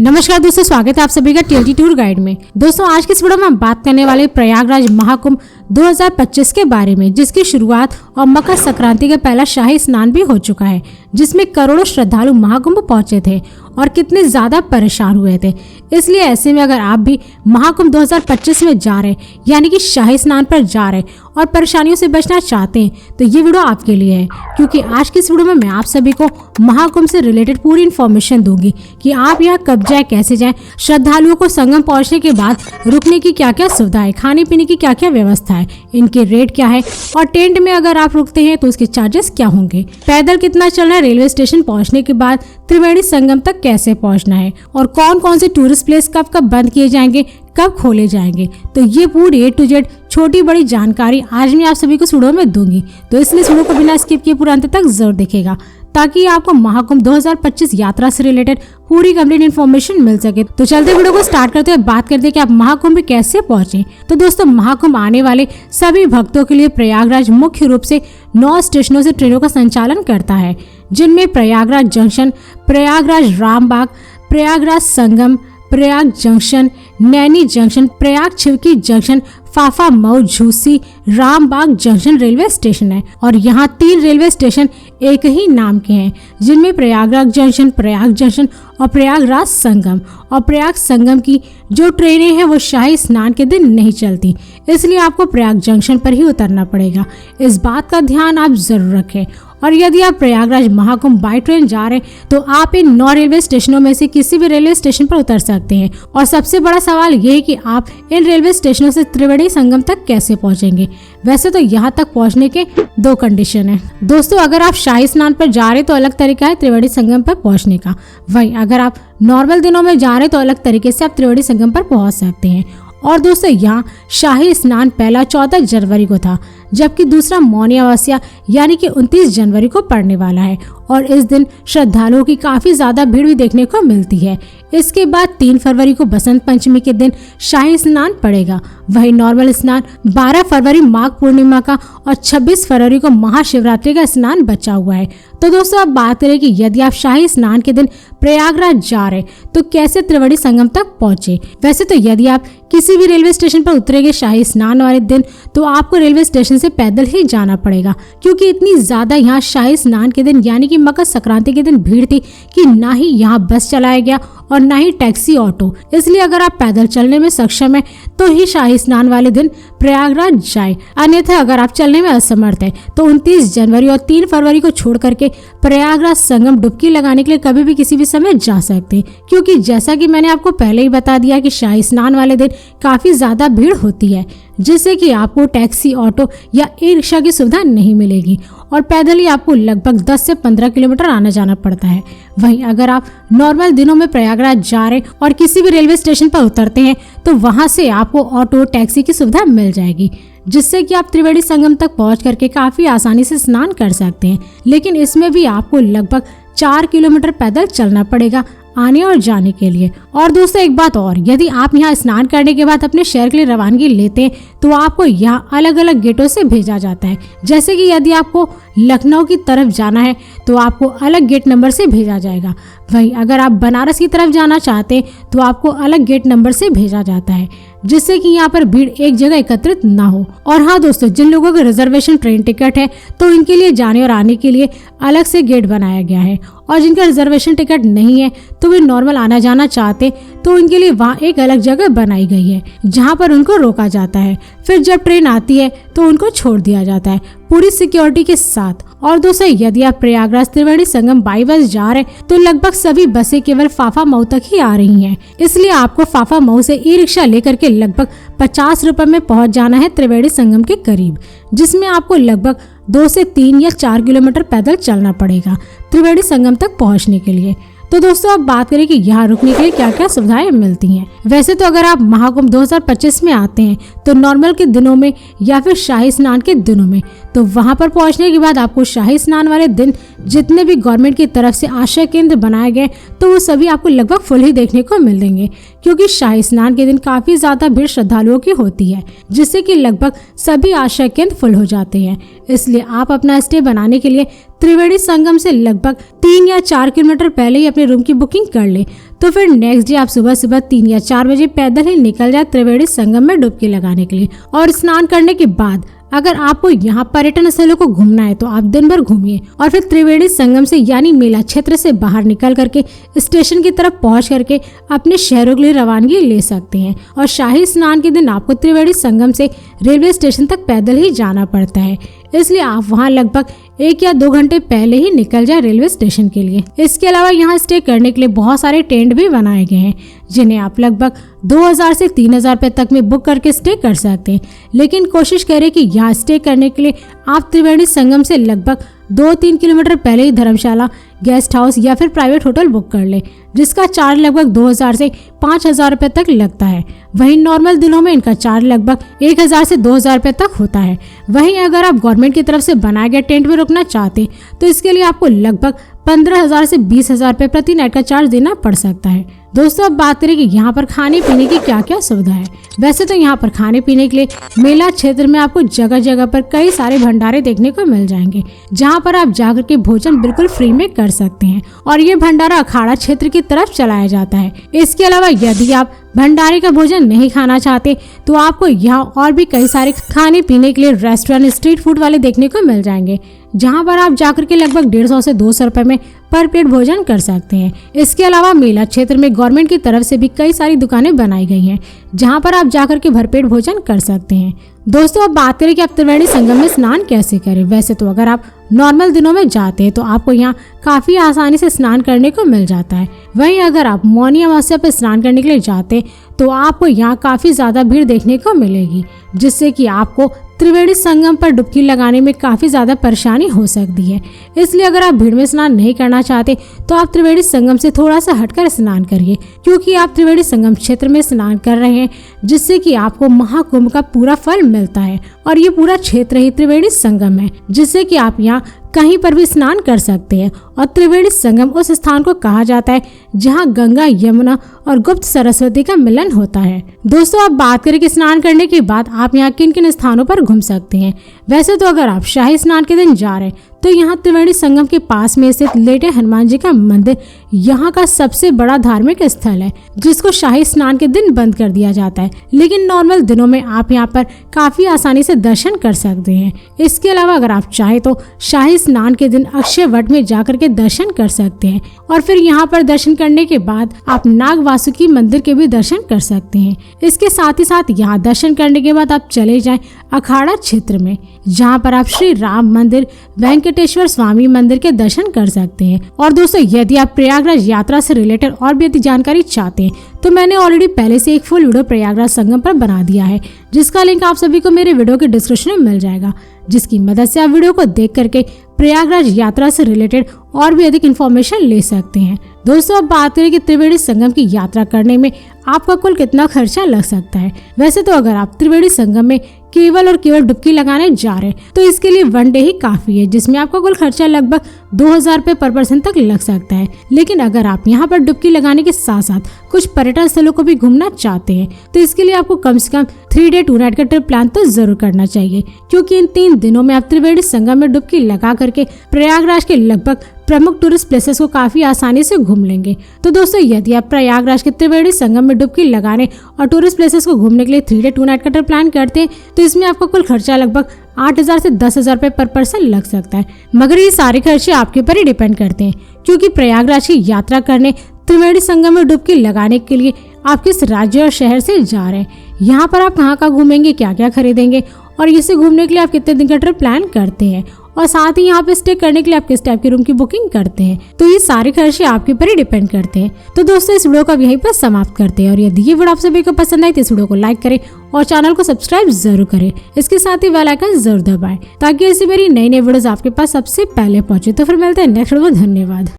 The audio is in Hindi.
नमस्कार दोस्तों, स्वागत है आप सभी का टीएलटी टूर गाइड में। दोस्तों आज की इस वीडियो में हम बात करने वाले प्रयागराज महाकुंभ 2025 के बारे में, जिसकी शुरुआत और मकर संक्रांति का पहला शाही स्नान भी हो चुका है, जिसमें करोड़ों श्रद्धालु महाकुंभ पहुंचे थे और कितने ज्यादा परेशान हुए थे। इसलिए ऐसे में अगर आप भी महाकुंभ 2025 में जा रहे यानी कि शाही स्नान पर जा रहे और परेशानियों से बचना चाहते हैं तो ये वीडियो आपके लिए है, क्योंकि आज की इस वीडियो में मैं आप सभी को महाकुंभ से रिलेटेड पूरी इन्फॉर्मेशन दूंगी कि आप यहाँ कब जाए, कैसे जाए, श्रद्धालुओं को संगम पहुंचने के बाद रुकने की क्या क्या सुविधा है, खाने पीने की क्या क्या व्यवस्था है, इनके रेट क्या है और टेंट में अगर आप रुकते हैं तो उसके चार्जेस क्या होंगे, पैदल कितना चलना है, रेलवे स्टेशन पहुंचने के बाद त्रिवेणी संगम तक कैसे पहुंचना है और कौन कौन से टूरिस्ट प्लेस कब कब बंद किए जाएंगे, कब खोले जाएंगे। तो ये पूरी A to Z छोटी बड़ी जानकारी आज मैं आप सभी को वीडियो में दूंगी, तो इसलिए वीडियो को बिना स्किप किए पूरा अंत तक जरूर देखेगा ताकि आपको महाकुंभ 2025 यात्रा से रिलेटेड पूरी कंप्लीट इन्फॉर्मेशन मिल सके। तो चलते वीडियो को स्टार्ट करते हैं, बात करते हैं कि आप महाकुंभ कैसे पहुंचे। तो दोस्तों महाकुंभ आने वाले सभी भक्तों के लिए प्रयागराज मुख्य रूप से 9 स्टेशनों से ट्रेनों का संचालन करता है, जिनमें Prayagraj junction, Prayagraj Rambagh, Prayagraj Sangam, Prayag junction, Naini junction, Prayag Chheoki junction, Phaphamau Jhusi, Rambagh junction railway station है। और यहाँ 3 रेलवे स्टेशन एक ही नाम के हैं, जिनमें प्रयागराज जंक्शन, प्रयाग जंक्शन और प्रयागराज संगम। और प्रयाग संगम की जो ट्रेनें हैं वो शाही स्नान के दिन नहीं चलती, इसलिए आपको प्रयाग जंक्शन पर ही उतरना पड़ेगा। इस बात का ध्यान आप जरूर रखें। और यदि आप प्रयागराज महाकुंभ बाय ट्रेन जा रहे हैं तो आप इन 9 रेलवे स्टेशनों में से किसी भी रेलवे स्टेशन पर उतर सकते हैं। और सबसे बड़ा सवाल ये है कि आप इन रेलवे स्टेशनों से त्रिवेणी संगम तक कैसे पहुंचेंगे। वैसे तो यहाँ तक पहुंचने के 2 कंडीशन है दोस्तों। अगर आप शाही स्नान पर जा रहे तो अलग तरीका है त्रिवेणी संगम पर पहुंचने का, वहीं अगर आप नॉर्मल दिनों में जा रहे तो अलग तरीके से आप त्रिवेणी संगम पर पहुंच सकते हैं। और दोस्तों यहाँ शाही स्नान पहला 14 जनवरी को था, जबकि दूसरा मौनी अमावस्या यानी कि 29 जनवरी को पड़ने वाला है। और इस दिन श्रद्धालुओं की काफी ज्यादा भीड़ भी देखने को मिलती है। इसके बाद 3 फरवरी को बसंत पंचमी के दिन शाही स्नान पड़ेगा। वही नॉर्मल स्नान 12 फरवरी माघ पूर्णिमा का और 26 फरवरी को महाशिवरात्रि का स्नान बचा हुआ है। तो दोस्तों अब बात करें कि यदि आप शाही स्नान के दिन प्रयागराज जा रहे तो कैसे त्रिवेणी संगम तक पहुंचे। वैसे तो यदि आप किसी भी रेलवे स्टेशन पर उतरेंगे शाही स्नान वाले दिन तो आपको रेलवे स्टेशन से पैदल ही जाना पड़ेगा, क्योंकि इतनी ज्यादा यहाँ शाही स्नान के दिन यानी कि मकर संक्रांति के दिन भीड़ थी कि ना ही यहाँ बस चलाया गया और ना ही टैक्सी ऑटो। इसलिए अगर आप पैदल चलने में सक्षम है तो ही शाही स्नान वाले दिन प्रयागराज जाए, अन्यथा अगर आप चलने में असमर्थ है तो 29 जनवरी और 3 फरवरी को छोड़ करके प्रयागराज संगम डुबकी लगाने के लिए कभी भी किसी भी समय जा सकते हैं, क्योंकि जैसा कि मैंने आपको पहले ही बता दिया कि शाही स्नान वाले दिन काफी ज्यादा भीड़ होती है, जिससे कि आपको टैक्सी ऑटो या ई रिक्शा की सुविधा नहीं मिलेगी और पैदल ही आपको लगभग 10 से 15 किलोमीटर आना जाना पड़ता है। वहीं अगर आप नॉर्मल दिनों में प्रयागराज जा रहे और किसी भी रेलवे स्टेशन पर उतरते हैं तो वहां से आपको ऑटो टैक्सी की सुविधा मिल जाएगी, जिससे कि आप त्रिवेणी संगम तक पहुंच करके काफी आसानी से स्नान कर सकते हैं। लेकिन इसमें भी आपको लगभग 4 किलोमीटर पैदल चलना पड़ेगा आने और जाने के लिए। और दोस्तों एक बात और, यदि आप यहाँ स्नान करने के बाद अपने शहर के लिए रवानगी लेते हैं तो आपको यहाँ अलग अलग गेटों से भेजा जाता है। जैसे कि यदि आपको लखनऊ की तरफ जाना है तो आपको अलग गेट नंबर से भेजा जाएगा, वहीं अगर आप बनारस की तरफ जाना चाहते हैं तो आपको अलग गेट नंबर से भेजा जाता है, जिससे कि यहाँ पर भीड़ एक जगह एकत्रित ना हो। और हाँ दोस्तों, जिन लोगों का रिजर्वेशन ट्रेन टिकट है तो इनके लिए जाने और आने के लिए अलग से गेट बनाया गया है, और जिनका रिजर्वेशन टिकट नहीं है तो वे नॉर्मल आना जाना चाहते तो उनके लिए वहाँ एक अलग जगह बनाई गई है जहाँ पर उनको रोका जाता है। फिर जब ट्रेन आती है तो उनको छोड़ दिया जाता है पूरी सिक्योरिटी के साथ। और दोस्तों यदि आप प्रयागराज त्रिवेणी संगम बाई बस जा रहे तो लगभग सभी बसें केवल फाफा मऊ तक ही आ रही हैं, इसलिए आपको फाफा मऊ से ई रिक्शा लेकर के लगभग 50 रुपए में पहुंच जाना है त्रिवेणी संगम के करीब, जिसमें आपको लगभग 2 से 3 या 4 किलोमीटर पैदल चलना पड़ेगा त्रिवेणी संगम तक पहुंचने के लिए। तो दोस्तों अब बात करें कि यहाँ रुकने के लिए क्या क्या सुविधाएं मिलती हैं। वैसे तो अगर आप महाकुंभ 2025 में आते हैं तो नॉर्मल के दिनों में या फिर शाही स्नान के दिनों में, तो वहां पर पहुंचने के बाद आपको शाही स्नान वाले दिन जितने भी गवर्नमेंट की तरफ से आश्रय केंद्र बनाए गए तो वो सभी आपको लगभग फुल ही देखने को मिलेंगे, क्योंकि शाही स्नान के दिन काफी ज्यादा भीड़ श्रद्धालुओं की होती है, जिससे कि लगभग सभी आश्रय केंद्र फुल हो जाते हैं। इसलिए आप अपना स्टे बनाने के लिए त्रिवेणी संगम से लगभग 3 या 4 किलोमीटर पहले ही अपने रूम की बुकिंग कर ले, तो फिर नेक्स्ट डे आप सुबह सुबह 3 या 4 बजे पैदल ही निकल जाए त्रिवेणी संगम में डुबकी लगाने के लिए। और स्नान करने के बाद अगर आपको यहाँ पर्यटन स्थलों को घूमना है तो आप दिन भर घूमिए और फिर त्रिवेणी संगम से यानी मेला क्षेत्र से बाहर निकल करके स्टेशन की तरफ पहुंच करके अपने शहरों के लिए रवानगी ले सकते हैं। और शाही स्नान के दिन आपको त्रिवेणी संगम से रेलवे स्टेशन तक पैदल ही जाना पड़ता है, इसलिए आप वहां लगभग 1 या 2 घंटे पहले ही निकल जाए रेलवे स्टेशन के लिए। इसके अलावा यहाँ स्टे करने के लिए बहुत सारे टेंट भी बनाए गए हैं जिन्हें आप लगभग 2000 से 3000 रुपए तक में बुक करके स्टे कर सकते हैं। लेकिन कोशिश करें कि यहाँ स्टे करने के लिए आप त्रिवेणी संगम से लगभग 2-3 किलोमीटर पहले ही धर्मशाला, गेस्ट हाउस या फिर प्राइवेट होटल बुक कर ले, जिसका चार्ज लगभग 2000 से 5000 रुपए तक लगता है। वहीं नॉर्मल दिनों में इनका चार्ज लगभग 1000 से 2000 रुपए तक होता है। वहीं अगर आप गवर्नमेंट की तरफ से बनाए गए टेंट में रुकना चाहते हैं तो इसके लिए आपको लगभग 15,000 से 20,000 रुपए प्रति नाइट का चार्ज देना पड़ सकता है। दोस्तों अब बात करें कि यहाँ पर खाने पीने की क्या क्या सुविधा है। वैसे तो यहाँ पर खाने पीने के लिए मेला क्षेत्र में आपको जगह जगह पर कई सारे भंडारे देखने को मिल जाएंगे, जहाँ पर आप जाकर के भोजन बिल्कुल फ्री में कर सकते हैं और ये भंडारा अखाड़ा क्षेत्र की तरफ चलाया जाता है। इसके अलावा यदि आप भंडारे का भोजन नहीं खाना चाहते तो आपको यहाँ और भी कई सारे खाने पीने के लिए रेस्टोरेंट, स्ट्रीट फूड वाले देखने को मिल जाएंगे, जहाँ पर आप जाकर के लगभग 150 से 200 रुपए में पर प्लेट भोजन कर सकते हैं। इसके अलावा मेला क्षेत्र में गवर्नमेंट की तरफ से भी कई सारी दुकानें बनाई गई हैं, जहाँ पर आप जाकर के भरपेट भोजन कर सकते हैं। दोस्तों अब बात करें कि आप त्रिवेणी संगम में स्नान कैसे करें। वैसे तो अगर आप नॉर्मल दिनों में जाते हैं तो आपको यहाँ काफी आसानी से स्नान करने को मिल जाता है। वहीं अगर आप मौनी अमावस्या पर स्नान करने के लिए जाते तो आपको यहाँ काफी ज्यादा भीड़ देखने को मिलेगी, जिससे कि आपको त्रिवेणी संगम पर डुबकी लगाने में काफी ज्यादा परेशानी हो सकती है। इसलिए अगर आप भीड़ में स्नान नहीं करना चाहते तो आप त्रिवेणी संगम से थोड़ा सा हटकर स्नान करिए, क्योंकि आप त्रिवेणी संगम क्षेत्र में स्नान कर रहे हैं, जिससे कि आपको महाकुंभ का पूरा फल मिलता है। और ये पूरा क्षेत्र ही त्रिवेणी संगम है, जिससे कि आप यहाँ कहीं पर भी स्नान कर सकते हैं। और त्रिवेणी संगम उस स्थान को कहा जाता है जहां गंगा, यमुना और गुप्त सरस्वती का मिलन होता है। दोस्तों अब बात करें कि स्नान करने के बाद आप यहाँ किन किन स्थानों पर घूम सकते हैं। वैसे तो अगर आप शाही स्नान के दिन जा रहे हैं तो यहाँ त्रिवेणी संगम के पास में स्थित लेटे हनुमान जी का मंदिर यहाँ का सबसे बड़ा धार्मिक स्थल है, जिसको शाही स्नान के दिन बंद कर दिया जाता है। लेकिन नॉर्मल दिनों में आप यहाँ पर काफी आसानी से दर्शन कर सकते हैं। इसके अलावा अगर आप चाहे तो शाही स्नान के दिन अक्षय वट में जाकर के दर्शन कर सकते हैं और फिर यहाँ पर दर्शन करने के बाद आप नाग वासुकी मंदिर के भी दर्शन कर सकते हैं। इसके साथ ही साथ यहाँ दर्शन करने के बाद आप चले जाएं अखाड़ा क्षेत्र में, जहाँ पर आप श्री राम मंदिर, वेंकटेश्वर स्वामी मंदिर के दर्शन कर सकते हैं। और दोस्तों यदि आप प्रयागराज यात्रा से रिलेटेड और भी अधिक जानकारी चाहते हैं तो मैंने ऑलरेडी पहले से एक फुल वीडियो प्रयागराज संगम पर बना दिया है, जिसका लिंक आप सभी को मेरे वीडियो के डिस्क्रिप्शन में मिल जाएगा, जिसकी मदद से आप वीडियो को देख करके प्रयागराज यात्रा से रिलेटेड और भी अधिक इन्फॉर्मेशन ले सकते हैं। दोस्तों अब बात करें कि त्रिवेणी संगम की यात्रा करने में आपका कुल कितना खर्चा लग सकता है। वैसे तो अगर आप त्रिवेणी संगम में केवल और केवल डुबकी लगाने जा रहे हैं तो इसके लिए 1 डे ही काफी है, जिसमें आपका कुल खर्चा लगभग 2000 रुपए पर पर्सन तक लग सकता है। लेकिन अगर आप यहाँ पर डुबकी लगाने के साथ साथ कुछ पर्यटन स्थलों को भी घूमना चाहते हैं तो इसके लिए आपको कम से कम 3 डे 2 नाइट का ट्रिप प्लान तो जरूर करना चाहिए, क्योंकि इन 3 दिनों में आप त्रिवेणी संगम में डुबकी लगा करके प्रयागराज के लगभग प्रमुख टूरिस्ट प्लेसेस को काफी आसानी से घूम लेंगे। तो दोस्तों यदि आप प्रयागराज के त्रिवेणी संगम में डुबकी लगाने और टूरिस्ट प्लेसेस को घूमने के लिए 3 डे 2 नाइट का ट्रिप प्लान करते हैं तो इसमें आपका कुल खर्चा लगभग 8000 से 10,000 रुपए पर पर्सन लग सकता है। मगर ये सारे खर्चे आपके ऊपर ही डिपेंड करते हैं, क्योंकि प्रयागराज की यात्रा करने त्रिवेणी संगम में डुबकी लगाने के लिए आप किस राज्य और शहर से जा रहे हैं, यहाँ पर आप कहाँ घूमेंगे, क्या क्या खरीदेंगे और इसे घूमने के लिए आप कितने दिन का ट्रिप प्लान करते हैं, और साथ ही यहाँ पे स्टे करने के लिए आप किस टाइप के रूम की बुकिंग करते हैं, तो ये सारे खर्चे आपके ऊपर ही डिपेंड करते हैं। तो दोस्तों इस वीडियो को यहीं पर समाप्त करते हैं, और यदि ये वीडियो आप सभी को पसंद आई तो इस वीडियो को लाइक करें और चैनल को सब्सक्राइब जरूर करें। इसके साथ ही बेल आइकन जरूर दबाएं ताकि ऐसी मेरी नई वीडियोस आपके पास सबसे पहले पहुंचे। तो फिर मिलते हैं नेक्स्ट वीडियो में। धन्यवाद।